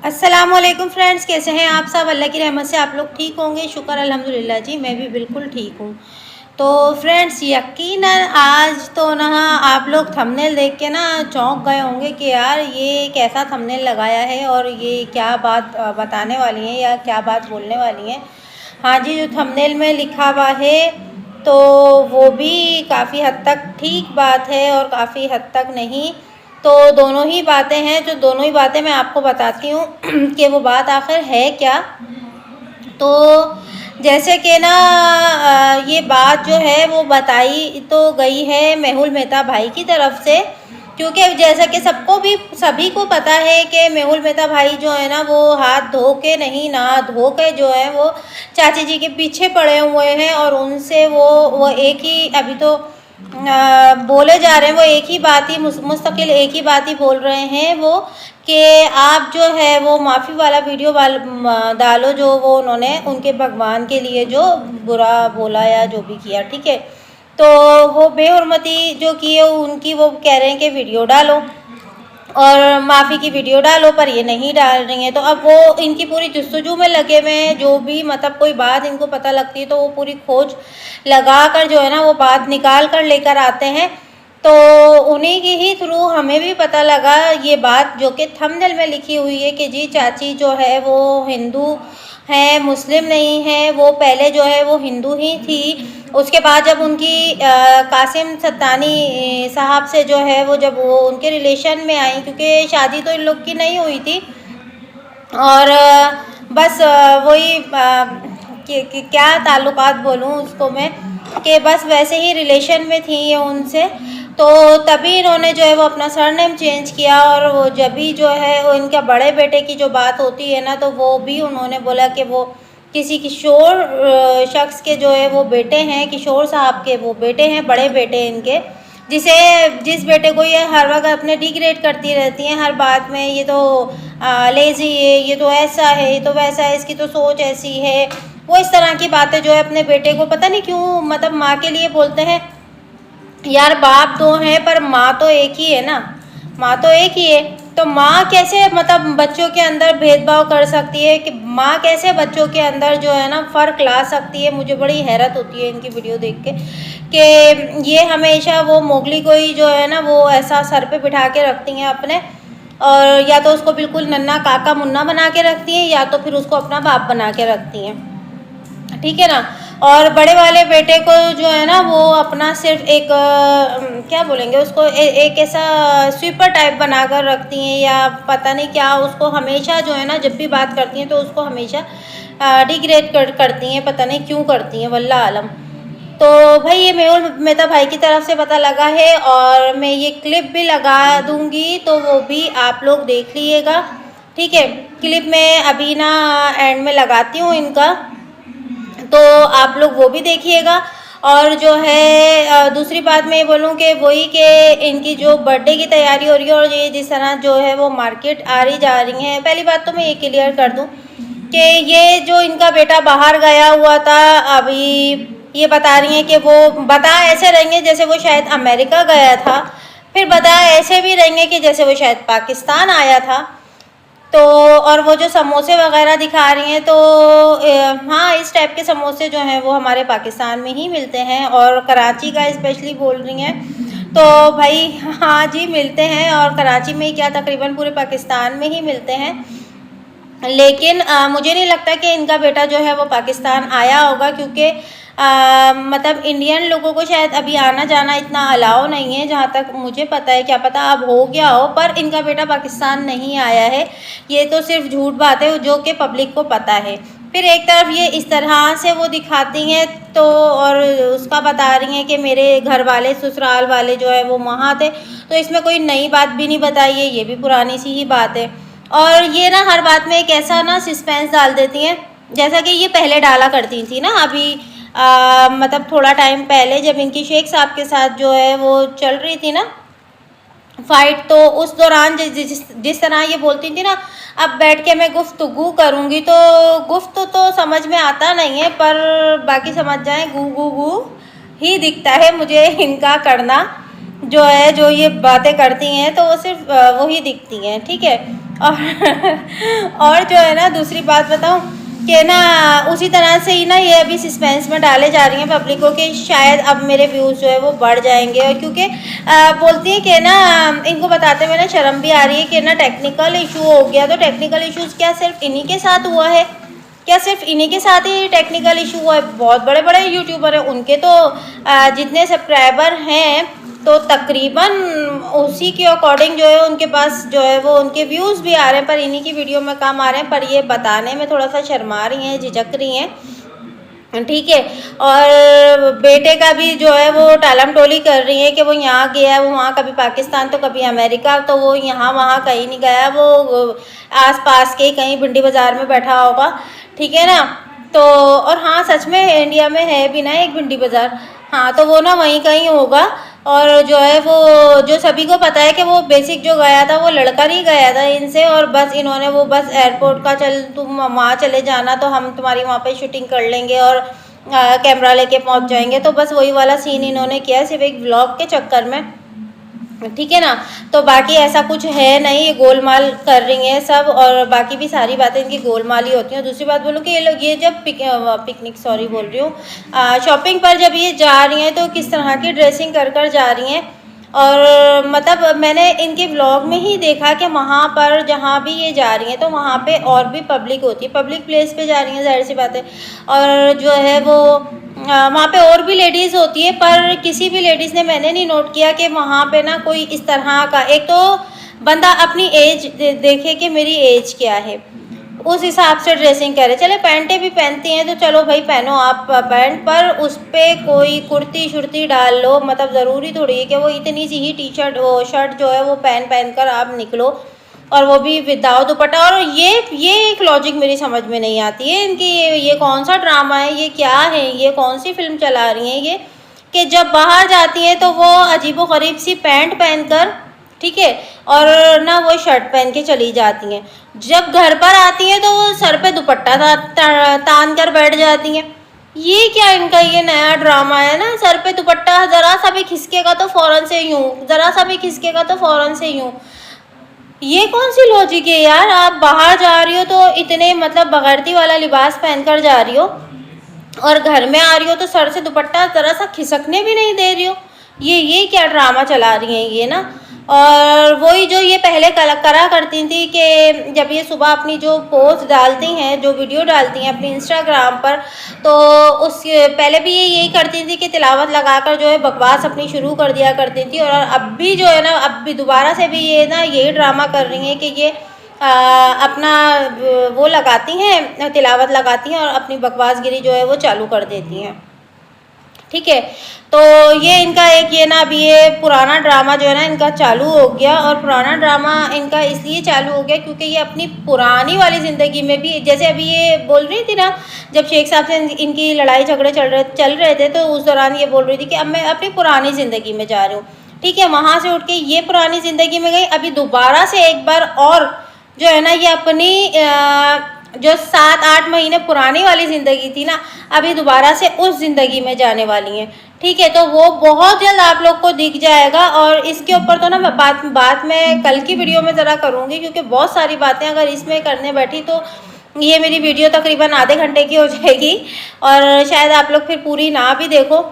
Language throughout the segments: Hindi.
अस्सलामुअलैकुम फ्रेंड्स, कैसे हैं आप सब। अल्लाह की रहमत से आप लोग ठीक होंगे। शुक्र अल्हम्दुलिल्लाह जी, मैं भी बिल्कुल ठीक हूँ। तो फ्रेंड्स, यकीनन आज तो ना आप लोग थंबनेल देख के ना चौंक गए होंगे कि यार ये कैसा थंबनेल लगाया है और ये क्या बात बताने वाली है या क्या बात बोलने वाली है। हाँ जी, जो थंबनेल में लिखा हुआ है तो वो भी काफ़ी हद तक ठीक बात है और काफ़ी हद तक नहीं। तो दोनों ही बातें हैं, जो दोनों ही बातें मैं आपको बताती हूँ कि वो बात आखिर है क्या। तो जैसे कि ना ये बात जो है वो बताई तो गई है मेहुल मेहता भाई की तरफ से, क्योंकि जैसा कि सभी को पता है कि मेहुल मेहता भाई जो है ना वो हाथ धो के नहीं, नहा धो के जो है वो चाची जी के पीछे पड़े हुए हैं और उनसे वो एक ही अभी तो बोले जा रहे हैं, वो एक ही बात ही मुस्तकिल एक ही बात ही बोल रहे हैं वो, कि आप जो है वो माफ़ी वाला वीडियो डालो जो वो उन्होंने उनके भगवान के लिए जो बुरा बोला या जो भी किया, ठीक है। तो वो बेहुरमती जो की है उनकी, वो कह रहे हैं कि वीडियो डालो और माफ़ी की वीडियो डालो, पर ये नहीं डाल रही हैं। तो अब वो इनकी पूरी जस्तजू में लगे हुए हैं। जो भी मतलब कोई बात इनको पता लगती है तो वो पूरी खोज लगा कर जो है ना वो बात निकाल कर लेकर आते हैं। तो उन्हीं के ही थ्रू हमें भी पता लगा ये बात, जो कि थंबनेल में लिखी हुई है कि जी चाची जो है वो हिंदू हैं, मुस्लिम नहीं है। वो पहले जो है वो हिंदू ही थी। उसके बाद जब उनकी कासिम सत्तानी साहब से जो है वो जब वो उनके रिलेशन में आई, क्योंकि शादी तो इन लोग की नहीं हुई थी, और बस वही कि क्या ताल्लुकात बोलूँ उसको मैं, कि बस वैसे ही रिलेशन में थी ये उनसे। तो तभी इन्होंने जो है वो अपना सरनेम चेंज किया, और वो जब भी जो है वो इनका बड़े बेटे की जो बात होती है ना, तो वो भी उन्होंने बोला कि वो किसी किशोर शख्स के जो है वो बेटे हैं, किशोर साहब के वो बेटे हैं, बड़े बेटे इनके, जिस बेटे को ये हर वक्त अपने डिग्रेड करती रहती हैं हर बात में। ये तो लेज़ी है, ये तो ऐसा है, ये तो वैसा है, इसकी तो सोच ऐसी है। वो इस तरह की बातें जो है अपने बेटे को पता नहीं क्यों, मतलब माँ के लिए बोलते हैं। यार बाप दो हैं पर माँ तो एक ही है ना, माँ तो एक ही है। तो माँ कैसे मतलब बच्चों के अंदर भेदभाव कर सकती है, कि माँ कैसे बच्चों के अंदर जो है ना फ़र्क ला सकती है। मुझे बड़ी हैरत होती है इनकी वीडियो देख के, कि ये हमेशा वो मोगली को ही जो है ना वो ऐसा सर पे बिठा के रखती हैं अपने, और या तो उसको बिल्कुल नन्ना काका मुन्ना बना के रखती हैं, या तो फिर उसको अपना बाप बना के रखती हैं, ठीक है ना। और बड़े वाले बेटे को जो है ना वो अपना सिर्फ एक क्या बोलेंगे उसको, एक ऐसा स्वीपर टाइप बनाकर रखती हैं, या पता नहीं क्या। उसको हमेशा जो है ना जब भी बात करती हैं तो उसको हमेशा डिग्रेड करती हैं, पता नहीं क्यों करती हैं, वल्लाह आलम। तो भाई ये मेहुल मेहता भाई की तरफ से पता लगा है, और मैं ये क्लिप भी लगा दूंगी तो वो भी आप लोग देख लीजिएगा, ठीक है। क्लिप में अभी ना एंड में लगाती हूँ इनका, तो आप लोग वो भी देखिएगा। और जो है दूसरी बात मैं ये बोलूँ कि वही कि इनकी जो बर्थडे की तैयारी हो रही है, और ये जिस तरह जो है वो मार्केट आ रही जा रही हैं। पहली बात तो मैं ये क्लियर कर दूँ कि ये जो इनका बेटा बाहर गया हुआ था, अभी ये बता रही हैं कि वो बता ऐसे रहेंगे जैसे वो शायद अमेरिका गया था, फिर बता ऐसे भी रहेंगे कि जैसे वो शायद पाकिस्तान आया था। तो और वो जो समोसे वगैरह दिखा रही हैं, तो हाँ इस टाइप के समोसे जो हैं वो हमारे पाकिस्तान में ही मिलते हैं, और कराची का स्पेशली बोल रही हैं। तो भाई हाँ जी मिलते हैं, और कराची में ही क्या तकरीबन पूरे पाकिस्तान में ही मिलते हैं। लेकिन मुझे नहीं लगता कि इनका बेटा जो है वो पाकिस्तान आया होगा, क्योंकि मतलब इंडियन लोगों को शायद अभी आना जाना इतना अलाउ नहीं है, जहाँ तक मुझे पता है। क्या पता अब हो गया हो, पर इनका बेटा पाकिस्तान नहीं आया है। ये तो सिर्फ झूठ बात है जो कि पब्लिक को पता है। फिर एक तरफ ये इस तरह से वो दिखाती हैं, तो और उसका बता रही हैं कि मेरे घर वाले ससुराल वाले जो है वो वहाँ थे, तो इसमें कोई नई बात भी नहीं बताई है, ये भी पुरानी सी ही बात है। और ये ना हर बात में एक ऐसा ना सस्पेंस डाल देती हैं, जैसा कि ये पहले डाला करती थी ना। अभी मतलब थोड़ा टाइम पहले जब इनकी शेख साहब के साथ जो है वो चल रही थी ना फाइट, तो उस दौरान जिस तरह ये बोलती थी ना, अब बैठ के मैं गुफ्तगू करूँगी, तो गुफ्त तो समझ में आता नहीं है, पर बाकी समझ जाएं गू गू गू ही दिखता है मुझे इनका करना। जो है, जो ये बातें करती हैं तो वो सिर्फ वही दिखती हैं, ठीक है। और और जो है ना, दूसरी बात बताऊं कि ना, उसी तरह से ही ना ये अभी सस्पेंस में डाले जा रही हैं पब्लिक को कि शायद अब मेरे व्यूज़ जो है वो बढ़ जाएंगे। और क्योंकि बोलती है कि ना, इनको बताते हुए ना शर्म भी आ रही है कि ना टेक्निकल इशू हो गया। तो टेक्निकल इश्यूज़ क्या सिर्फ इन्हीं के साथ हुआ है? क्या सिर्फ इन्हीं के साथ ही टेक्निकल इशू हुआ है? बहुत बड़े बड़े यूट्यूबर हैं, उनके तो जितने सब्सक्राइबर हैं तो तकरीबन उसी के अकॉर्डिंग जो है उनके पास जो है वो उनके व्यूज़ भी आ रहे हैं, पर इन्हीं की वीडियो में कम आ रहे हैं। पर ये बताने में थोड़ा सा शर्मा रही हैं, झिझक रही हैं, ठीक है। और बेटे का भी जो है वो टालम टोली कर रही है कि वो यहाँ गया है, वो वहाँ, कभी पाकिस्तान तो कभी अमेरिका, तो वो यहाँ वहाँ कहीं नहीं गया, वो आसपास के कहीं भिंडी बाज़ार में बैठा होगा, ठीक है ना। तो और हाँ, सच में इंडिया में है भी ना एक भिंडी बाज़ार, हाँ, तो वो ना वहीं कहीं होगा। और जो है वो, जो सभी को पता है कि वो बेसिक जो गया था वो लड़का नहीं गया था इनसे, और बस इन्होंने वो बस एयरपोर्ट का, चल तुम वहाँ चले जाना तो हम तुम्हारी वहाँ पे शूटिंग कर लेंगे और कैमरा लेके पहुँच जाएंगे, तो बस वही वाला सीन इन्होंने किया सिर्फ एक व्लॉग के चक्कर में, ठीक है ना। तो बाकी ऐसा कुछ है नहीं, ये गोलमाल कर रही हैं सब, और बाकी भी सारी बातें इनकी गोलमाल ही होती हैं। दूसरी बात बोलूँ कि ये लोग ये जब पिकनिक, सॉरी बोल रही हूँ, शॉपिंग पर जब ये जा रही हैं तो किस तरह की ड्रेसिंग कर कर जा रही हैं। और मतलब मैंने इनके व्लॉग में ही देखा कि वहाँ पर जहाँ भी ये जा रही हैं तो वहाँ पे और भी पब्लिक होती है, पब्लिक प्लेस पे जा रही हैं, जाहिर सी बात है। और जो है वो वहाँ पे और भी लेडीज़ होती है, पर किसी भी लेडीज़ ने, मैंने नहीं नोट किया कि वहाँ पे ना कोई इस तरह का, एक तो बंदा अपनी एज देखे कि मेरी एज क्या है, उस हिसाब से ड्रेसिंग करे। चले पैंटें भी पहनती हैं तो चलो भाई पहनो आप पैंट, पर उस पर कोई कुर्ती शुर्ती डाल लो, मतलब ज़रूरी थोड़ी है कि वो इतनी सी ही टी शर्ट, वो शर्ट जो है वो पहन कर आप निकलो, और वो भी विदाउट दुपट्टा। और ये एक लॉजिक मेरी समझ में नहीं आती है इनकी, ये कौन सा ड्रामा है, ये क्या है, ये कौन सी फिल्म चला रही हैं ये, कि जब बाहर जाती हैं तो वो अजीबो गरीब सी पैंट पहनकर, ठीक है, और ना वो शर्ट पहन के चली जाती हैं। जब घर पर आती हैं तो वो सर पे दुपट्टा तान कर बैठ जाती हैं। ये क्या इनका ये नया ड्रामा है ना, सर पे दुपट्टा, ज़रा सा भी खिसकेगा तो फ़ौरन से यूँ, ज़रा सा भी खिसकेगा तो फ़ौरन से यूँ। ये कौन सी लॉजिक है यार? आप बाहर जा रही हो तो इतने मतलब बगैरती वाला लिबास पहनकर जा रही हो, और घर में आ रही हो तो सर से दुपट्टा ज़रा सा खिसकने भी नहीं दे रही हो। ये क्या ड्रामा चला रही हैं ये ना। और वही जो ये पहले करा करती थी कि जब ये सुबह अपनी जो पोस्ट डालती हैं, जो वीडियो डालती हैं अपनी इंस्टाग्राम पर, तो उस पहले भी ये यही करती थी कि तिलावत लगाकर जो है बकवास अपनी शुरू कर दिया करती थी। और अब भी जो है ना, अब भी दोबारा से भी ये ना यही ड्रामा कर रही हैं कि ये अपना वो लगाती हैं, तिलावत लगाती हैं और अपनी बकवासगिरी जो है वो चालू कर देती हैं, ठीक है। तो ये इनका एक ये ना, अभी ये पुराना ड्रामा जो है ना इनका चालू हो गया। और पुराना ड्रामा इनका इसलिए चालू हो गया क्योंकि ये अपनी पुरानी वाली ज़िंदगी में भी, जैसे अभी ये बोल रही थी ना, जब शेख साहब से इनकी लड़ाई झगड़े चल रहे थे, तो उस दौरान ये बोल रही थी कि अब मैं अपनी पुरानी ज़िंदगी में जा रही हूँ, ठीक है। वहाँ से उठ के ये पुरानी ज़िंदगी में गई, अभी दोबारा से एक बार और जो है ना ये अपनी जो 7-8 महीने पुरानी वाली ज़िंदगी थी ना, अभी दोबारा से उस ज़िंदगी में जाने वाली हैं, ठीक है। तो वो बहुत जल्द आप लोग को दिख जाएगा। और इसके ऊपर तो ना मैं बात मैं कल की वीडियो में ज़रा करूँगी, क्योंकि बहुत सारी बातें अगर इसमें करने बैठी तो ये मेरी वीडियो तकरीबन आधे घंटे की हो जाएगी, और शायद आप लोग फिर पूरी ना भी देखो।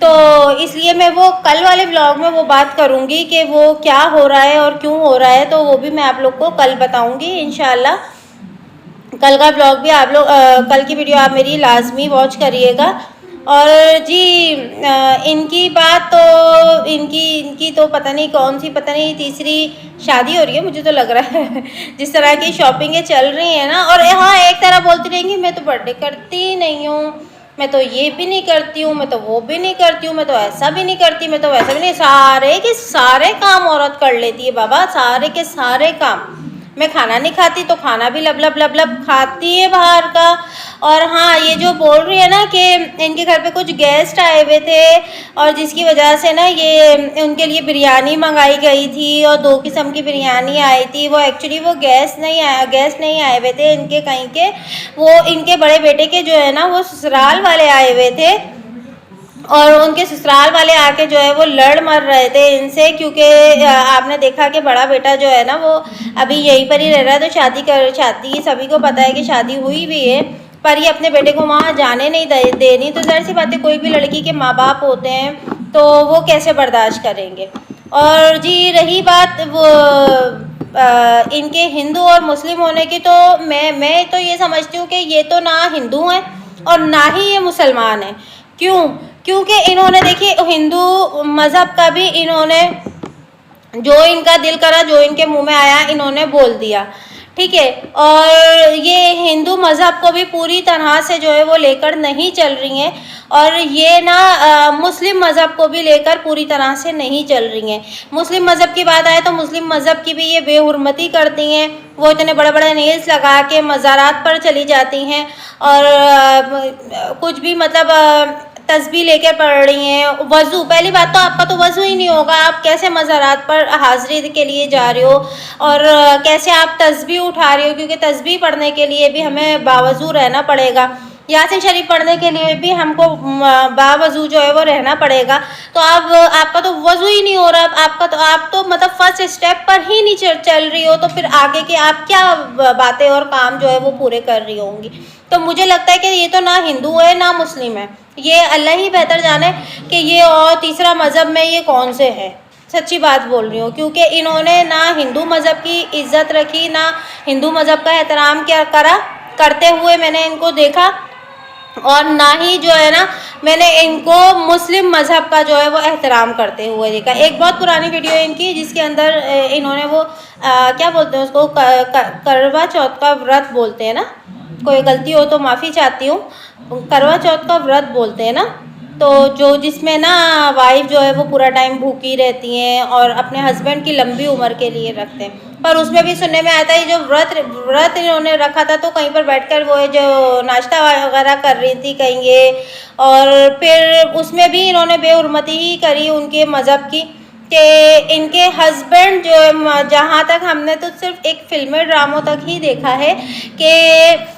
तो इसलिए मैं वो कल वाले ब्लॉग में वो बात करूँगी कि वो क्या हो रहा है और क्यों हो रहा है, तो वो भी मैं आप लोग को कल बताऊँगी इंशाल्लाह। कल का ब्लॉग भी आप लोग, कल की वीडियो आप मेरी लाजमी वॉच करिएगा। और जी इनकी बात तो इनकी तो पता नहीं कौन सी, पता नहीं तीसरी शादी हो रही है मुझे तो लग रहा है जिस तरह की शॉपिंगें चल रही हैं ना। और हाँ, एक तरह बोलती रहेंगी मैं तो बर्थडे करती ही नहीं हूँ, मैं तो ये भी नहीं करती हूँ, मैं तो वो भी नहीं करती हूँ, मैं तो ऐसा भी नहीं करती, मैं तो वैसा भी नहीं। सारे के सारे काम औरत कर लेती है बाबा, सारे के सारे काम। मैं खाना नहीं खाती तो खाना भी लब लब लब लब खाती है बाहर का। और हाँ, ये जो बोल रही है ना कि इनके घर पे कुछ गेस्ट आए हुए थे और जिसकी वजह से ना ये उनके लिए बिरयानी मंगाई गई थी और 2 किस्म की बिरयानी आई थी, वो एक्चुअली वो गेस्ट नहीं आए हुए थे इनके कहीं के, वो इनके बड़े बेटे के जो है ना वो ससुराल वाले आए हुए थे। और उनके ससुराल वाले आके जो है वो लड़ मर रहे थे इनसे, क्योंकि आपने देखा कि बड़ा बेटा जो है ना वो अभी यहीं पर ही रह रहा है। तो शादी सभी को पता है कि शादी हुई भी है, पर ये अपने बेटे को वहाँ जाने नहीं देनी। तो ज़ाहिर सी बात है, कोई भी लड़की के माँ बाप होते हैं तो वो कैसे बर्दाश्त करेंगे। और जी रही बात वो इनके हिंदू और मुस्लिम होने की, तो मैं तो ये समझती हूँ कि ये तो ना हिंदू हैं और ना ही ये मुसलमान हैं। क्यों? क्योंकि इन्होंने देखिए हिंदू मज़हब का भी इन्होंने जो इनका दिल करा, जो इनके मुंह में आया, इन्होंने बोल दिया, ठीक है। और ये हिंदू मज़हब को भी पूरी तरह से जो है वो लेकर नहीं चल रही हैं, और ये ना मुस्लिम मज़हब को भी लेकर पूरी तरह से नहीं चल रही हैं। मुस्लिम मज़हब की बात आए तो मुस्लिम मज़हब की भी ये बेहुरमती करती हैं। वो इतने बड़े बड़े नेल्स लगा के मज़ारात पर चली जाती हैं और कुछ भी मतलब तस्बीह लेकर पढ़ रही हैं। वज़ू, पहली बात तो आपका तो वज़ू ही नहीं होगा, आप कैसे मज़ारात पर हाज़िरी के लिए जा रहे हो, और कैसे आप तस्बीह उठा रहे हो, क्योंकि तस्बीह पढ़ने के लिए भी हमें बावज़ू रहना पड़ेगा। यासीन शरीफ पढ़ने के लिए भी हमको बावज़ू जो है वो रहना पड़ेगा। तो आपका तो वज़ू ही नहीं हो रहा, आप तो मतलब फर्स्ट स्टेप पर ही नहीं चल रही हो, तो फिर आगे के आप क्या बातें और काम जो है वो पूरे कर रही होंगी। तो मुझे लगता है कि ये तो ना हिंदू है ना मुस्लिम है, ये अल्लाह ही बेहतर जाने कि ये और तीसरा मज़हब में ये कौन से हैं। सच्ची बात बोल रही हूँ, क्योंकि इन्होंने ना हिंदू मज़हब की इज़्ज़त रखी, ना हिंदू मज़हब का एहतराम क्या करा करते हुए मैंने इनको देखा, और ना ही जो है ना मैंने इनको मुस्लिम मज़हब का जो है वो एहतराम करते हुए देखा। एक बहुत पुरानी वीडियो है इनकी जिसके अंदर इन्होंने वो क्या बोलते हैं उसको, करवा चौथ का व्रत बोलते हैं ना, कोई गलती हो तो माफ़ी चाहती हूँ, करवा चौथ का व्रत बोलते हैं ना, तो जो जिसमें ना वाइफ जो है वो पूरा टाइम भूखी रहती हैं और अपने हस्बैंड की लंबी उम्र के लिए रखते हैं। पर उसमें भी सुनने में आता है जो व्रत इन्होंने रखा था तो कहीं पर बैठकर वो जो नाश्ता वगैरह कर रही थी कहीं ये, और फिर उसमें भी इन्होंने बेहुरमती ही करी उनके मज़हब की, कि इनके हस्बैंड जो, जहाँ तक हमने तो सिर्फ एक फिल्मी ड्रामों तक ही देखा है कि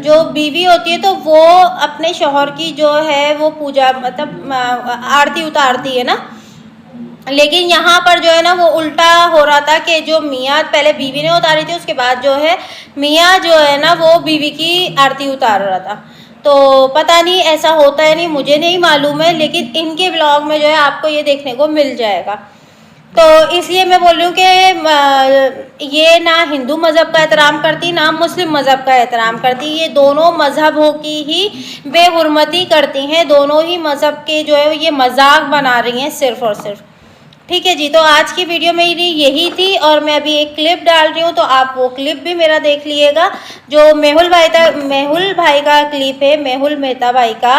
जो बीवी होती है तो वो अपने शौहर की जो है वो पूजा मतलब आरती उतारती है ना, लेकिन यहाँ पर जो है ना वो उल्टा हो रहा था कि जो मियाँ पहले बीवी ने उतारी थी, उसके बाद जो है मियाँ जो है ना वो बीवी की आरती उतार रहा था। तो पता नहीं ऐसा होता है नहीं, मुझे नहीं मालूम है, लेकिन इनके ब्लॉग में जो है आपको ये देखने को मिल जाएगा। तो इसलिए मैं बोल रही हूँ कि ये ना हिंदू मज़हब का एहतराम करती ना मुस्लिम मज़हब का एहतराम करती, ये दोनों मज़हबों की ही बेहुरमती करती हैं, दोनों ही मज़हब के जो है ये मजाक बना रही हैं सिर्फ़ और सिर्फ। ठीक है जी, तो आज की वीडियो मेरी यही थी, और मैं अभी एक क्लिप डाल रही हूँ तो आप वो क्लिप भी मेरा देख लीजिएगा, जो मेहुल भाई का क्लिप है, मेहुल मेहता भाई का,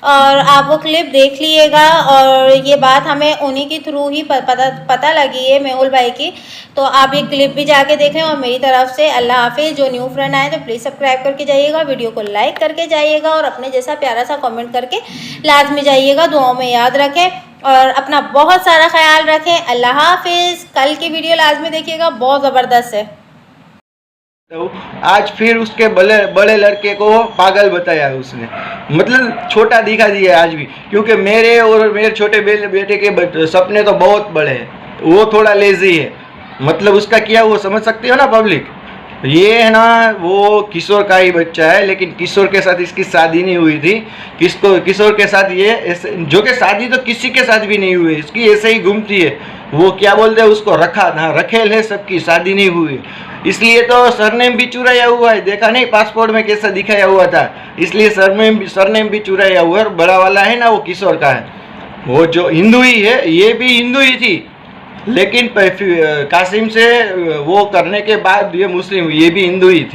और आप वो क्लिप देख लीजिएगा। और ये बात हमें उन्हीं के थ्रू ही पता लगी है, मेहुल भाई की, तो आप ये क्लिप भी जाके देखें। और मेरी तरफ से अल्लाह हाफिज़। जो न्यू फ्रेंड आए तो प्लीज़ सब्सक्राइब करके जाइएगा, वीडियो को लाइक करके जाइएगा, और अपने जैसा प्यारा सा कमेंट करके लाजमी जाइएगा। दुआओं में याद रखें और अपना बहुत सारा ख्याल रखें। अल्लाह हाफिज़। कल की वीडियो लाजमी देखिएगा, बहुत ज़बरदस्त है। तो आज फिर उसके बड़े लड़के को पागल बताया उसने, मतलब छोटा दिखा दिया आज भी, क्योंकि मेरे और मेरे छोटे बेटे के सपने तो बहुत बड़े हैं, वो थोड़ा लेजी है। मतलब उसका क्या वो समझ सकती हो ना पब्लिक, ये है ना वो किशोर का ही बच्चा है, लेकिन किशोर के साथ इसकी शादी नहीं हुई थी। किशोर के साथ ये जो कि शादी तो किसी के साथ भी नहीं हुई, इसकी ऐसे ही घूमती है। वो क्या बोलते हैं उसको, रखेल है, सबकी शादी नहीं हुई, इसलिए तो सरनेम भी चुराया हुआ है। देखा नहीं पासपोर्ट में कैसा दिखाया हुआ था, इसलिए सरनेम भी चुराया हुआ है। बड़ा वाला है ना वो किशोर का है, वो जो हिंदू ही है, ये भी हिंदू ही थी, लेकिन कासिम से वो करने के बाद ये मुस्लिम, ये भी हिंदू ही थी।